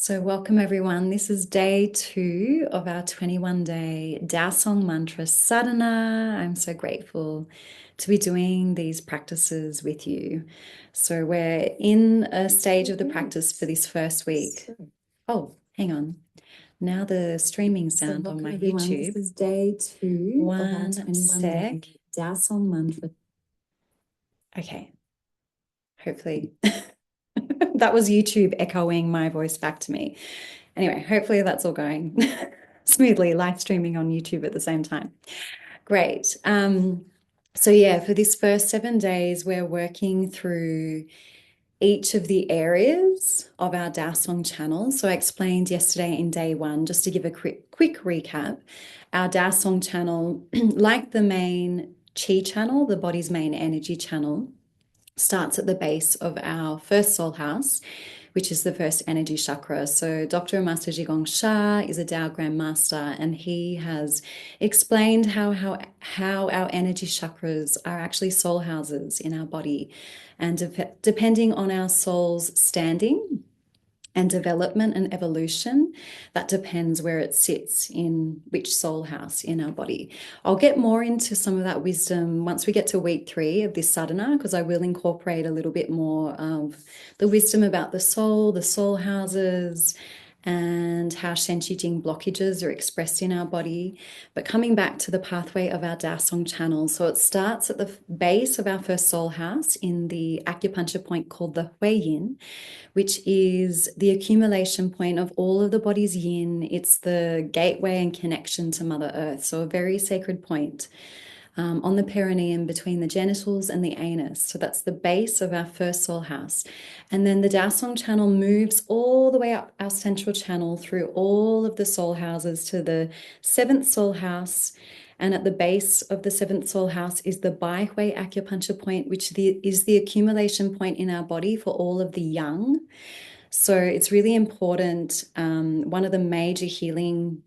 So, welcome everyone. This is day 2 of our 21-day Tao Song Mantra Sadhana. I'm so grateful to be doing these practices with you. So, we're in a stage of the practice for this first week. Oh, hang on. Now the streaming sound on my YouTube. This is day 2 of our 21-day Tao Song Mantra. Okay. Hopefully. That was YouTube echoing my voice back to me. Anyway, hopefully that's all going smoothly, live streaming on YouTube at the same time. Great. So yeah, for this first 7 days, we're working through each of the areas of our Tao Song channel. So I explained yesterday in day 1, just to give a quick recap, our Tao Song channel, like the main Chi channel, the body's main energy channel, starts at the base of our first soul house, which is the first energy chakra. So Dr. Master Zhong is a Tao Grand Master, and he has explained how our energy chakras are actually soul houses in our body. And depending on our soul's standing and development and evolution, that depends where it sits in which soul house in our body. I'll get more into some of that wisdom once we get to week 3 of this sadhana, because I will incorporate a little bit more of the wisdom about the soul houses, and how Shen Qi Jing blockages are expressed in our body. But coming back to the pathway of our Tao Song channel, so it starts at the base of our first soul house in the acupuncture point called the Hui Yin, which is the accumulation point of all of the body's yin. It's the gateway and connection to Mother Earth. So a very sacred point on the perineum between the genitals and the anus. So that's the base of our first soul house. And then the Tao Song channel moves all the way up our central channel through all of the soul houses to the 7th soul house. And at the base of the 7th soul house is the Bai Hui acupuncture point, which is the accumulation point in our body for all of the yang. So it's really important. One of the major healing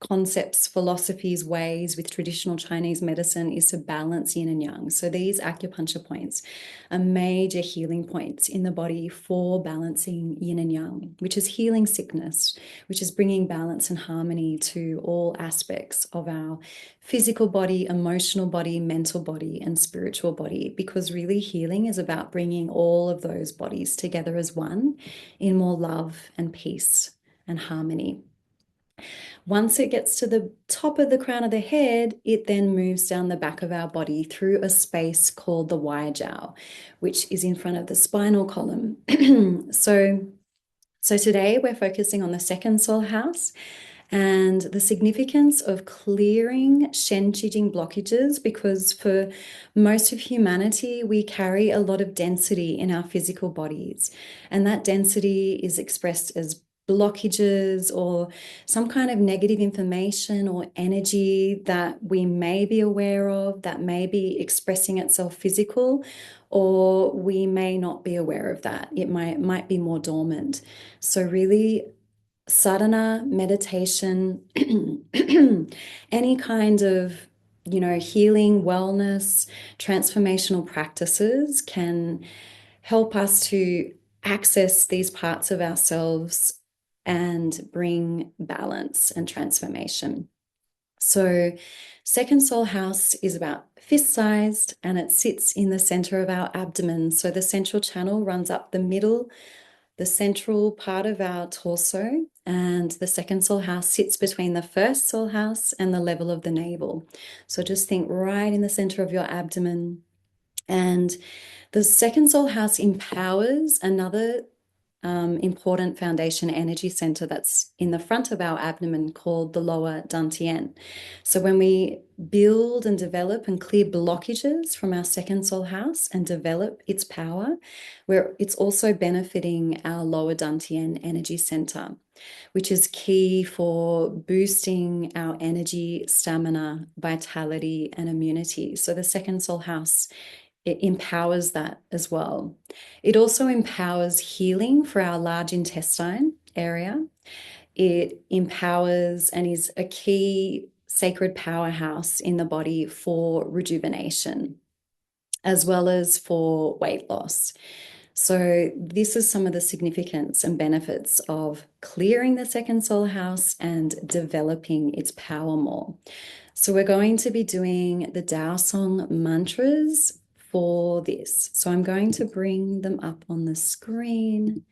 concepts, philosophies, ways with traditional Chinese medicine is to balance yin and yang. So these acupuncture points are major healing points in the body for balancing yin and yang, which is healing sickness, which is bringing balance and harmony to all aspects of our physical body, emotional body, mental body, and spiritual body, because really healing is about bringing all of those bodies together as one in more love and peace and harmony. Once it gets to the top of the crown of the head, it then moves down the back of our body through a space called the Jiao, which is in front of the spinal column. So today we're focusing on the 2nd soul house and the significance of clearing Shen Qi Jing blockages, because for most of humanity, we carry a lot of density in our physical bodies. And that density is expressed as blockages or some kind of negative information or energy that we may be aware of that may be expressing itself physical, or we may not be aware of that. It might be more dormant. So really, sadhana, meditation, any kind of healing, wellness, transformational practices can help us to access these parts of ourselves and bring balance and transformation. So 2nd soul house is about fist-sized, and it sits in the center of our abdomen. So the central channel runs up the middle, the central part of our torso, and the 2nd soul house sits between the 1st soul house and the level of the navel. So just think right in the center of your abdomen. And the 2nd soul house empowers another important foundation energy center that's in the front of our abdomen called the lower dantian. So when we build and develop and clear blockages from our 2nd soul house and develop its power, where it's also benefiting our lower dantian energy center, which is key for boosting our energy, stamina, vitality, and immunity. So the 2nd soul house, it empowers that as well. It also empowers healing for our large intestine area. It empowers and is a key sacred powerhouse in the body for rejuvenation, as well as for weight loss. So, this is some of the significance and benefits of clearing the second soul house and developing its power more. So, we're going to be doing the Tao Song mantras for this. So, I'm going to bring them up on the screen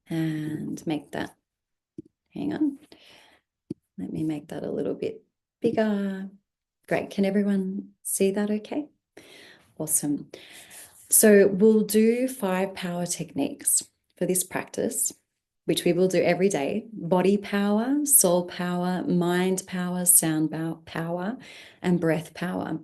and make that, hang on, let me make that a little bit bigger. Great. Can everyone see that okay? Awesome. So we'll do 5 power techniques for this practice, which we will do every day: body power, soul power, mind power, sound power, and breath power.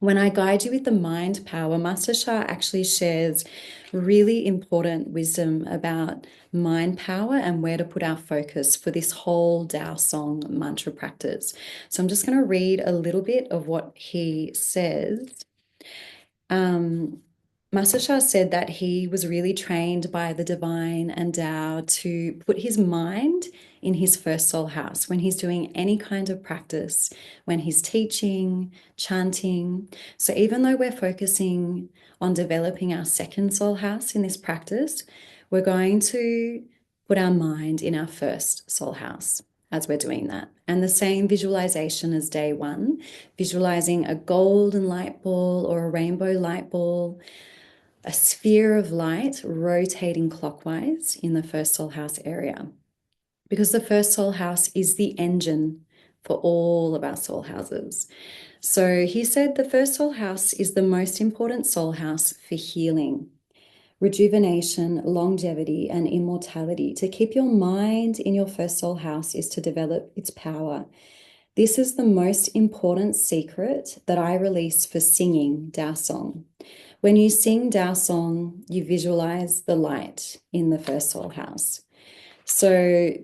When I guide you with the mind power, Master Sha actually shares really important wisdom about mind power and where to put our focus for this whole Tao Song mantra practice. So I'm just going to read a little bit of what he says. Master Shah said that he was really trained by the divine and Tao to put his mind in his first soul house when he's doing any kind of practice, when he's teaching, chanting. So even though we're focusing on developing our second soul house in this practice, we're going to put our mind in our first soul house as we're doing that. And the same visualization as day one, visualizing a golden light ball or a rainbow light ball, a sphere of light rotating clockwise in the first soul house area. Because the first soul house is the engine for all of our soul houses. So he said the first soul house is the most important soul house for healing, rejuvenation, longevity, and immortality. To keep your mind in your first soul house is to develop its power. This is the most important secret that I release for singing Tao Song. When you sing Tao Song, you visualize the light in the first soul house. So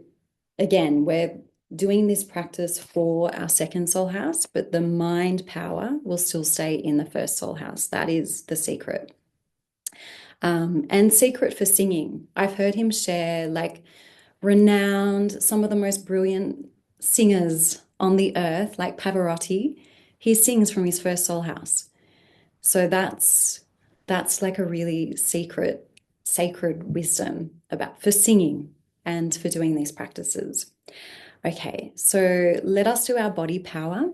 again, we're doing this practice for our second soul house, but the mind power will still stay in the first soul house. That is the secret. And secret for singing. I've heard him share like renowned, some of the most brilliant singers on the earth, like Pavarotti. He sings from his first soul house. So that's like a really secret, sacred wisdom about for singing and for doing these practices. Okay, so let us do our body power.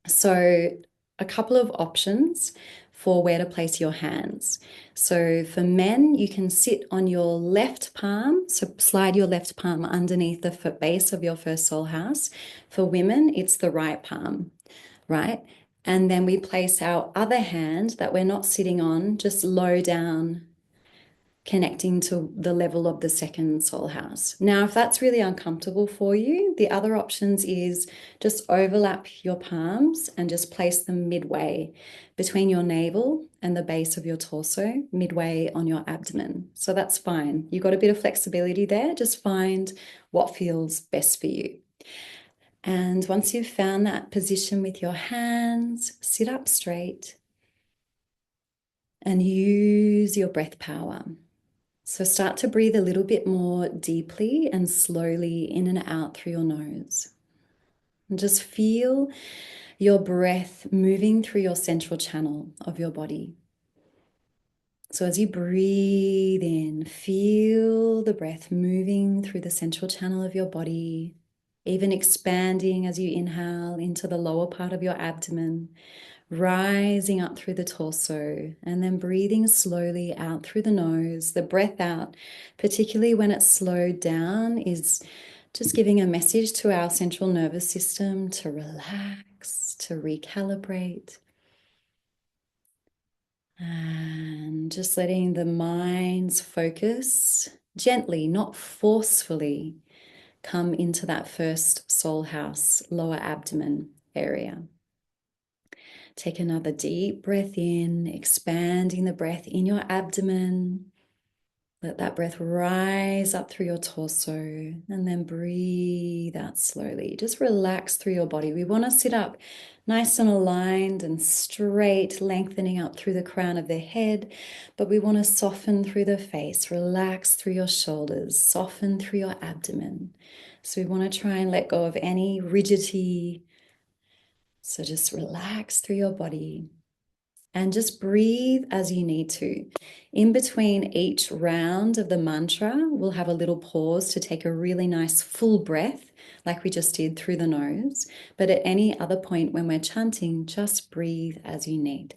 So a couple of options for where to place your hands. So for men, you can sit on your left palm. So slide your left palm underneath the base of your first soul house. For women, it's the right palm, right? And then we place our other hand that we're not sitting on, just low down, connecting to the level of the second soul house. Now, if that's really uncomfortable for you, the other options is just overlap your palms and just place them midway between your navel and the base of your torso, midway on your abdomen. So that's fine. You've got a bit of flexibility there. Just find what feels best for you. And once you've found that position with your hands, sit up straight and use your breath power. So start to breathe a little bit more deeply and slowly in and out through your nose. And just feel your breath moving through your central channel of your body. So as you breathe in, feel the breath moving through the central channel of your body, even expanding as you inhale into the lower part of your abdomen, rising up through the torso, and then breathing slowly out through the nose. The breath out, particularly when it's slowed down, is just giving a message to our central nervous system to relax, to recalibrate, and just letting the mind's focus gently, not forcefully, come into that first soul house, lower abdomen area. Take another deep breath in, expanding the breath in your abdomen. Let that breath rise up through your torso and then breathe out slowly. Just relax through your body. We want to sit up nice and aligned and straight, lengthening up through the crown of the head, but we want to soften through the face, relax through your shoulders, soften through your abdomen. So we want to try and let go of any rigidity. So just relax through your body and just breathe as you need to. In between each round of the mantra, we'll have a little pause to take a really nice full breath, like we just did through the nose. But at any other point when we're chanting, just breathe as you need.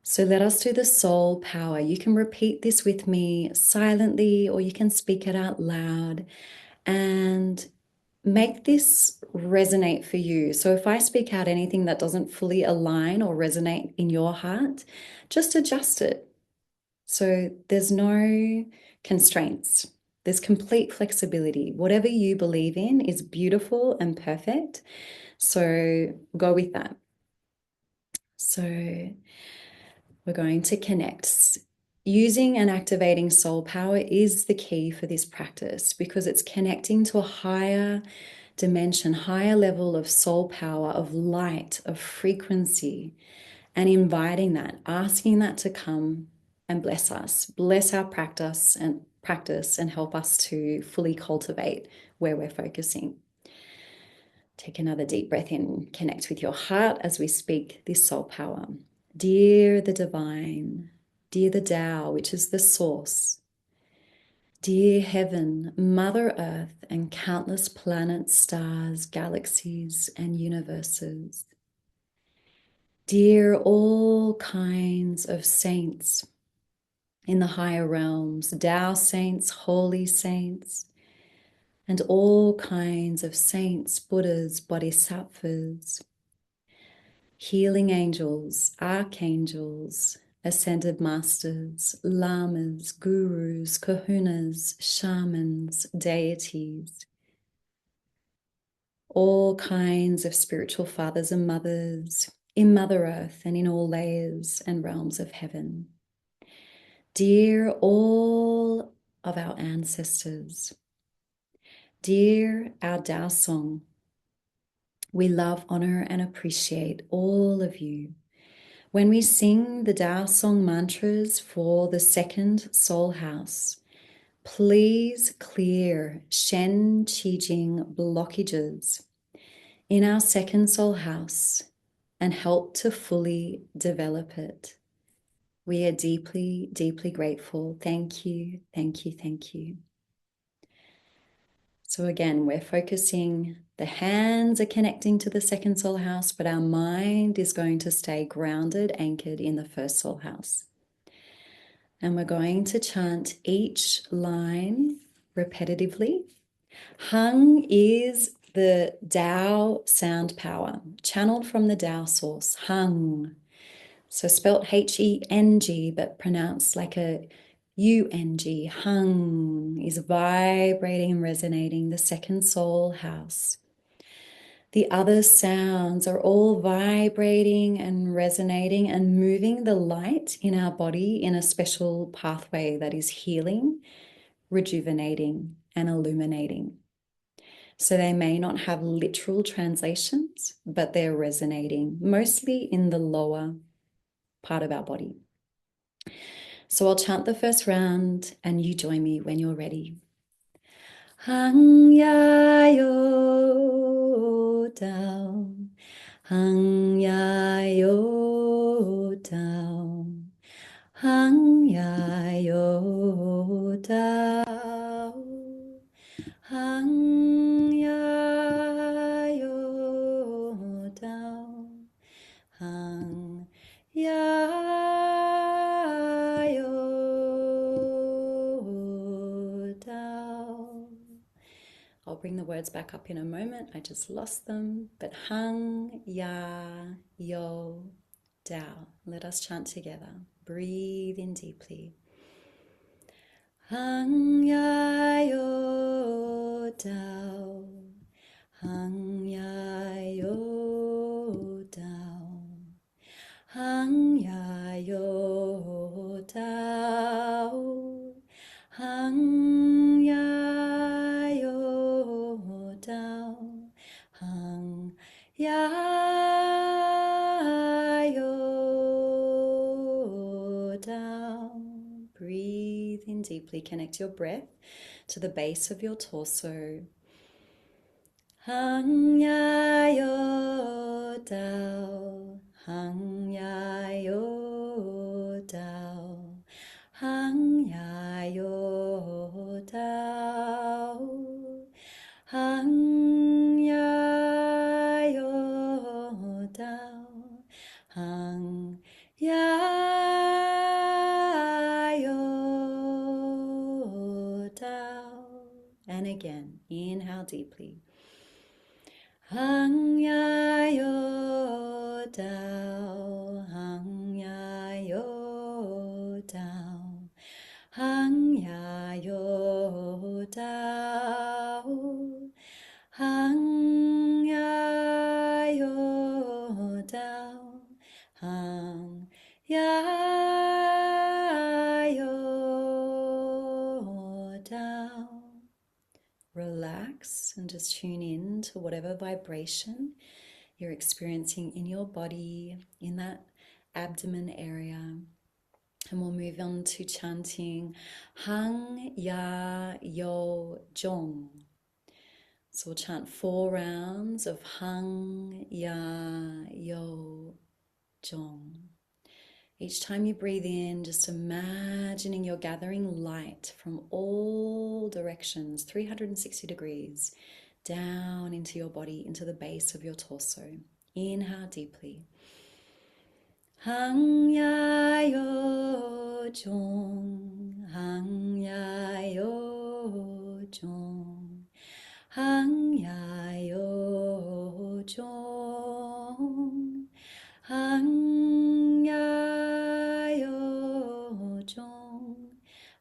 So let us do the soul power. You can repeat this with me silently, or you can speak it out loud and make this resonate for you. So if I speak out anything that doesn't fully align or resonate in your heart, just adjust it. So there's no constraints. There's complete flexibility. Whatever you believe in is beautiful and perfect. So go with that. So we're going to connect. Using and activating soul power is the key for this practice because it's connecting to a higher dimension, higher level of soul power, of light, of frequency, and inviting that, asking that to come and bless us, bless our practice and help us to fully cultivate where we're focusing. Take another deep breath in, connect with your heart as we speak this soul power. Dear the divine, dear the Tao, which is the source, dear heaven, Mother Earth, and countless planets, stars, galaxies, and universes. Dear all kinds of saints in the higher realms, Tao saints, holy saints, and all kinds of saints, Buddhas, Bodhisattvas, healing angels, archangels, ascended masters, lamas, gurus, kahunas, shamans, deities, all kinds of spiritual fathers and mothers in Mother Earth and in all layers and realms of heaven. Dear all of our ancestors, dear our Tao Song, we love, honor, and appreciate all of you. When we sing the Tao Song mantras for the second soul house, please clear Shen Qi Jing blockages in our second soul house and help to fully develop it. We are deeply, deeply grateful. Thank you, thank you, thank you. So again, we're focusing, the hands are connecting to the second soul house, but our mind is going to stay grounded, anchored in the first soul house. And we're going to chant each line repetitively. Heng is the Tao sound power, channeled from the Tao source, Heng. So spelt H-E-N-G, but pronounced like a U-N-G. Heng is vibrating and resonating the second soul house. The other sounds are all vibrating and resonating and moving the light in our body in a special pathway that is healing, rejuvenating, and illuminating. So they may not have literal translations, but they're resonating mostly in the lower part of our body. So I'll chant the first round and you join me when you're ready. Hang ya yo Tao, Hang ya yo Tao, Hang ya yo Tao, Hang ya yo Tao, Hang ya yo Tao. I'll bring the words back up in a moment. I just lost them. But Hang Ya Yo Tao. Let us chant together. Breathe in deeply. Hang Ya Yo Tao. Hang Ya Yo Tao. Hang Ya Yo Tao. Hang Ya Yo Tao. Hang Ya Yo Tao. Breathe in deeply. Connect your breath to the base of your torso. Hang Ya Yo Tao. Hang ya yo Tao, Hang ya yo Tao, Hang ya yo Tao, Hang ya yo Tao. And again, inhale deeply. Hang ya yo Tao, Hang ya yo Tao, Hang ya yo Tao, Hang ya yo Tao, Hang ya yo Tao. Relax and just tune in to whatever vibration you're experiencing in your body, in that abdomen area. And we'll move on to chanting Hang Ya Yo Jong. So we'll chant 4 rounds of Hang Ya Yo Jong. Each time you breathe in, just imagining you're gathering light from all directions, 360 degrees, down into your body, into the base of your torso. Inhale deeply. Hang ya yo Jong, Hang ya yo Jong, Hang ya yo Jong, Hang ya yo Jong,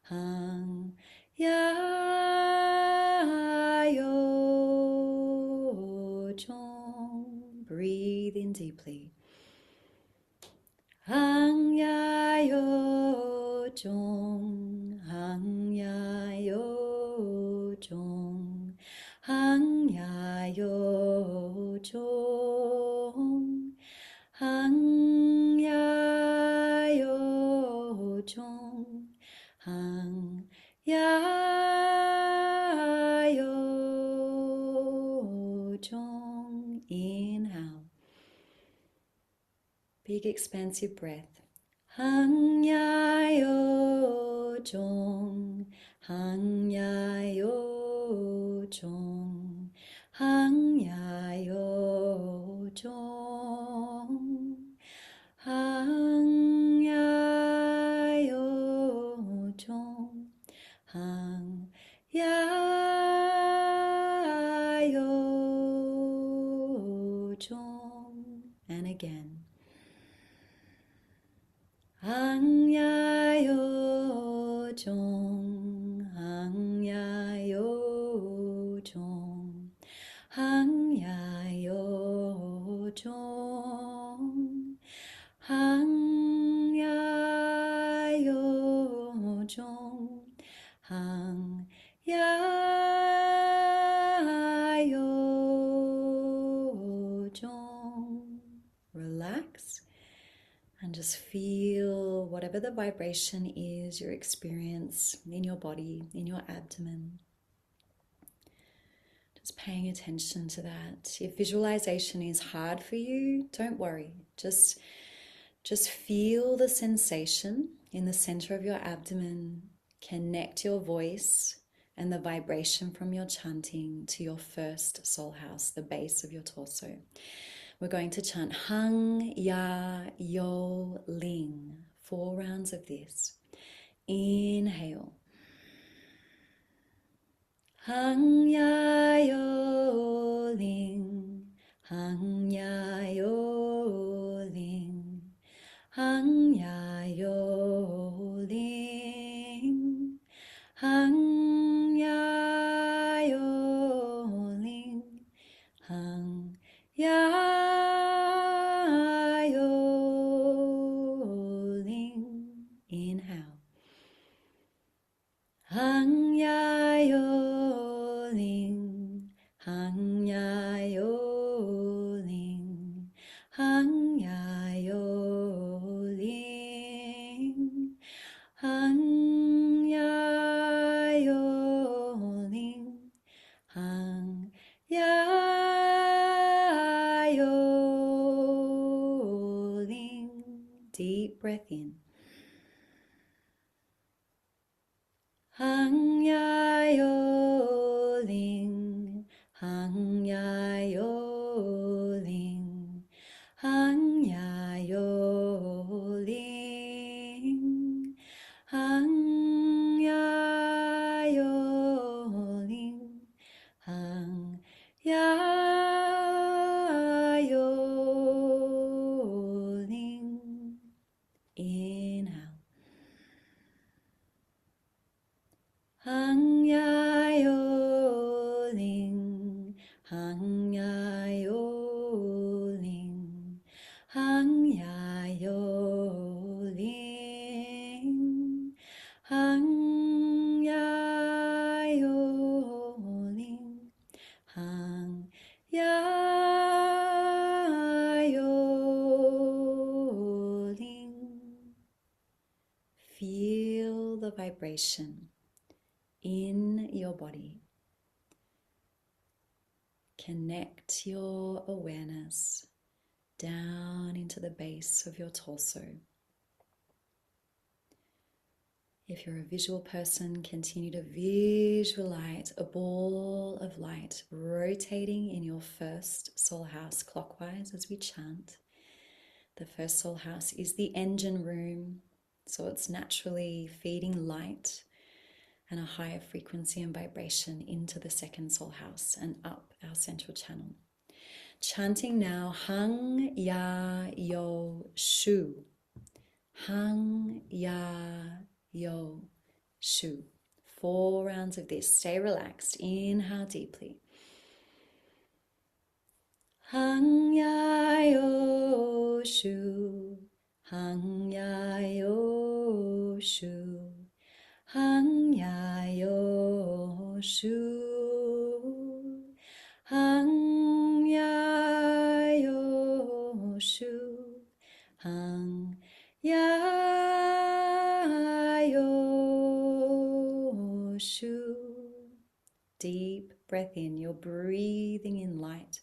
Hang ya yo Jong. Breathe in deeply. Hang ya yo Jong, Hang ya yo Jong, Hang ya yo Jong, Hang ya yo Jong, Hang ya yo Jong. Inhale. Big expansive breath. Hang ya yo Jong, Hang ya yo Jong, Hang ya yo Jong, Hang ya yo Jong, Hang ya yo Jong. And again. Hang ya yo Jong, Hang ya yo Jong, Hang ya yo Jong, Hang ya yo Jong, Hang ya yo Jong. Relax. And just feel whatever the vibration is, your experience in your body, in your abdomen. Just paying attention to that. If visualization is hard for you, don't worry. Just feel the sensation in the center of your abdomen. Connect your voice and the vibration from your chanting to your first soul house, the base of your torso. We're going to chant Hang Ya Yo Ling. 4 rounds of this. Inhale. Hang Ya Yo Ling. Hang Ya Yo Ling. Hang Ya Yo Ling. Hang Ya Yo Ling. Hang Ya yo Ling. Inhale. Hang ya yo Ling. Hang ya yo Ling. Hang ya yo Ling. breath in. Hang ya yo ling, hang ya yo ling, hang ya yo ling, hang ya yo ling, hang ya yo ling. Inhale. Hang ya yo ling, hang ya yo ling, hang ya yo ling, hang ya yo ling, hang ya yo ling. Feel the vibration in your body. Connect your awareness down into the base of your torso. If you're a visual person, continue to visualize a ball of light rotating in your first soul house clockwise as we chant. The first soul house is the engine room, so it's naturally feeding light and a higher frequency and vibration into the second soul house and up our central channel. Chanting now, Hang Ya Yo Shu. Hang Ya Yo Shu. 4 rounds of this. Stay relaxed. Inhale deeply. Hang Ya Yo Shu. Hang Ya Yo Shu. Hang ya yo shu, hang ya yo shu, hang ya yo shu. Deep breath in, you're breathing in light.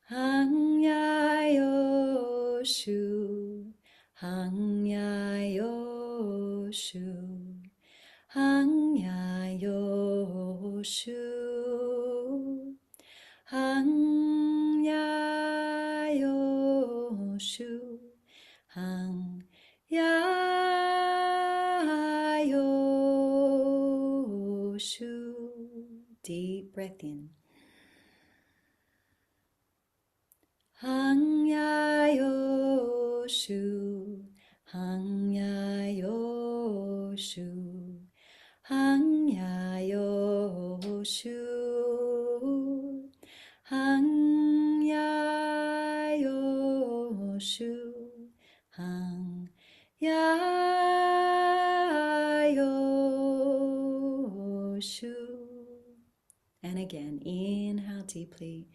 Hang ya yo shu, hang ya yo shu, hang ya yo shu, hang ya yo shu, hang ya yo shu. Deep breath in. Hang ya yo shu, hang ya yo shu, hang ya yo shu, hang ya yo shu, hang ya yo shu. And again, inhale deeply.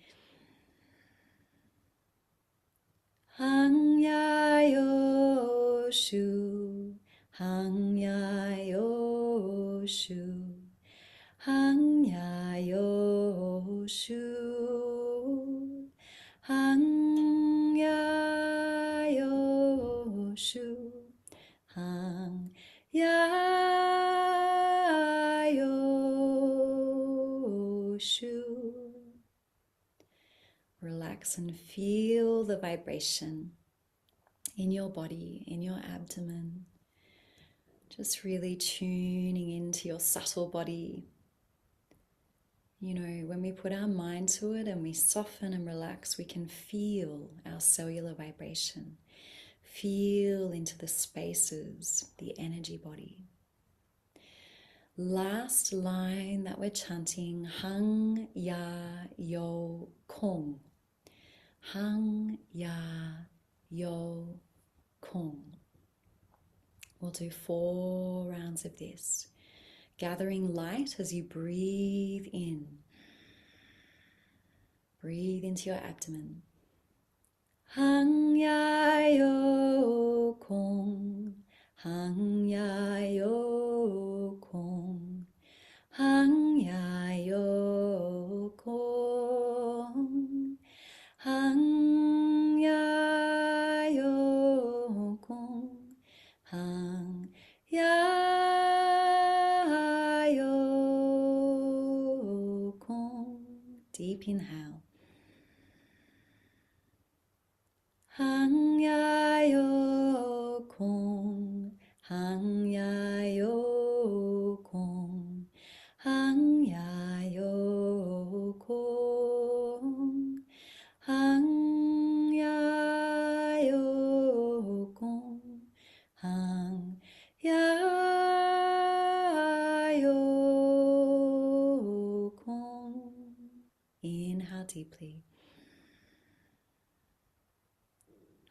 Hang ya yo shu, hang ya yo shu, hang ya yo shu, hang ya yo shu, hang ya yo shu. Relax and feel the vibration in your body, in your abdomen. Just really tuning into your subtle body. You know, when we put our mind to it and we soften and relax, we can feel our cellular vibration. Feel into the spaces, the energy body. Last line that we're chanting, Hang Ya Yo Kong. Hang Ya Yo Kong. We'll do 4 rounds of this. Gathering light as you breathe in. Breathe into your abdomen. Hang Ya Yo Kong. Hang Ya Yo Kong. Hang Ya Yo Kong. Hang ya yo deep inhale. Hang ya yo kong, hang ya yo kong, hang ya yo kong, hang ya yo kong, hang ya yo kong. Inhale deeply.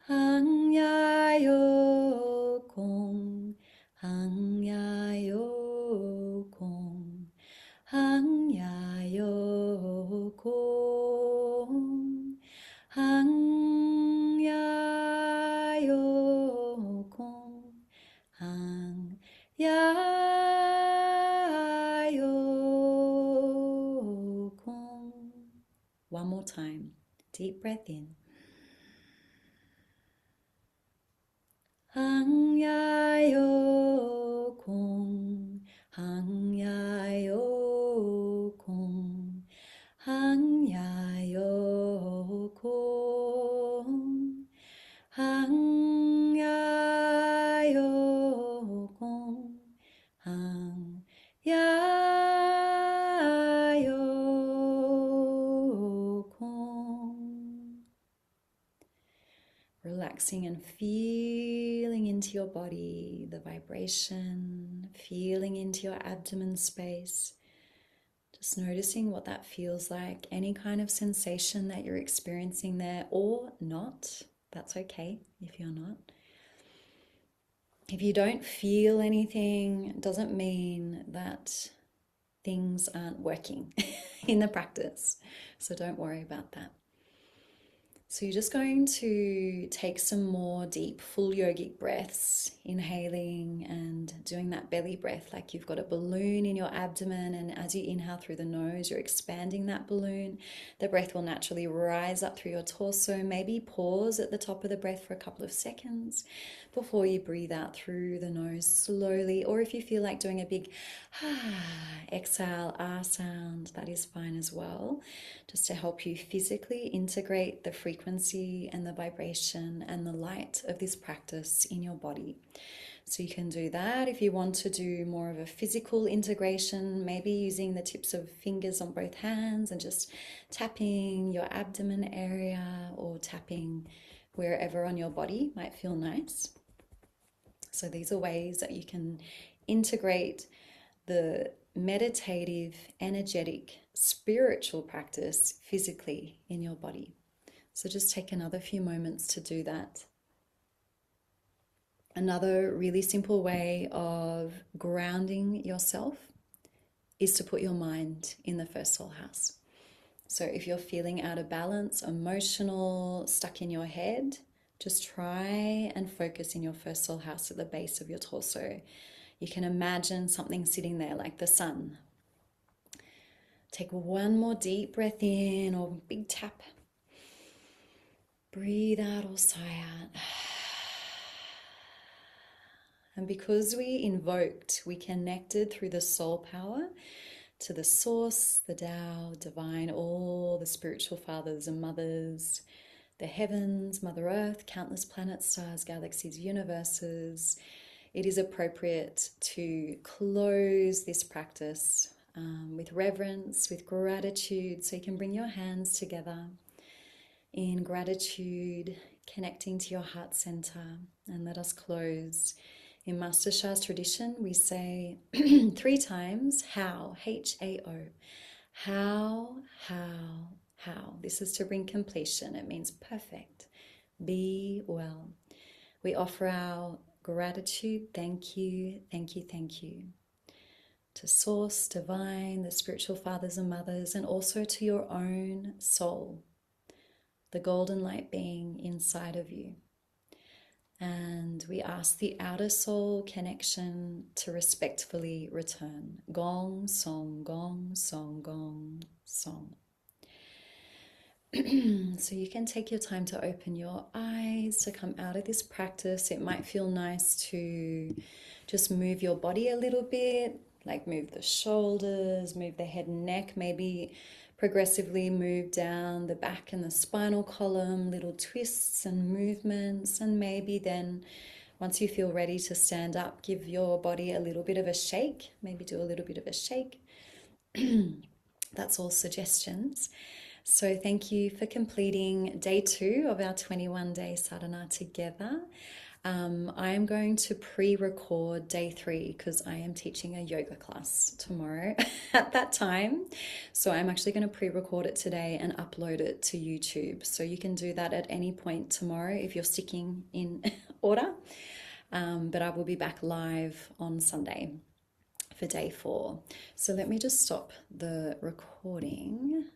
Hang ya yo kong, hang ya yo kong, hang ya yo kong, hang ya yo kong, hang ya yo kong. One more time. Deep breath in. Hang ya yo kong, hang ya yo kong, hang ya yo kong, hang ya yo kong, hang ya yo kong. Relaxing and feeling into your body, the vibration, feeling into your abdomen space. Just noticing what that feels like, any kind of sensation that you're experiencing there or not. That's okay if you're not. If you don't feel anything, it doesn't mean that things aren't working in the practice. So don't worry about that. So you're just going to take some more deep, full yogic breaths, inhaling and doing that belly breath like you've got a balloon in your abdomen, and as you inhale through the nose, you're expanding that balloon. The breath will naturally rise up through your torso. Maybe pause at the top of the breath for a couple of seconds before you breathe out through the nose slowly, or if you feel like doing a big exhale, sound, that is fine as well, just to help you physically integrate the frequency and the vibration and the light of this practice in your body. So you can do that. If you want to do more of a physical integration, maybe using the tips of fingers on both hands and just tapping your abdomen area or tapping wherever on your body might feel nice. So these are ways that you can integrate the meditative, energetic, spiritual practice physically in your body. So just take another few moments to do that. Another really simple way of grounding yourself is to put your mind in the first soul house. So if you're feeling out of balance, emotional, stuck in your head, just try and focus in your first soul house at the base of your torso. You can imagine something sitting there like the sun. Take one more deep breath in or big tap. Breathe out or sigh out. And because we invoked, we connected through the soul power to the source, the Tao, divine, all the spiritual fathers and mothers, the heavens, Mother Earth, countless planets, stars, galaxies, universes. It is appropriate to close this practice with reverence, with gratitude. So you can bring your hands together in gratitude, connecting to your heart center, and let us close. In Master Sha's tradition, we say 3 times, how, H-A-O. How, how, how. This is to bring completion. It means perfect. Be well. We offer our gratitude, thank you, thank you, thank you, to Source, Divine, the spiritual fathers and mothers, and also to your own soul, the golden light being inside of you. And we ask the outer soul connection to respectfully return. Gong, song, gong, song, gong, song. So you can take your time to open your eyes, to come out of this practice. It might feel nice to just move your body a little bit, like move the shoulders, move the head and neck, maybe progressively move down the back and the spinal column, little twists and movements, and maybe then once you feel ready to stand up, give your body a little bit of a shake, maybe do a little bit of a shake. That's all suggestions. So thank you for completing day 2 of our 21-day sadhana together. I am going to pre-record day 3 because I am teaching a yoga class tomorrow at that time. So I'm actually going to pre-record it today and upload it to YouTube. So you can do that at any point tomorrow if you're sticking in order. But I will be back live on Sunday for day 4. So let me just stop the recording.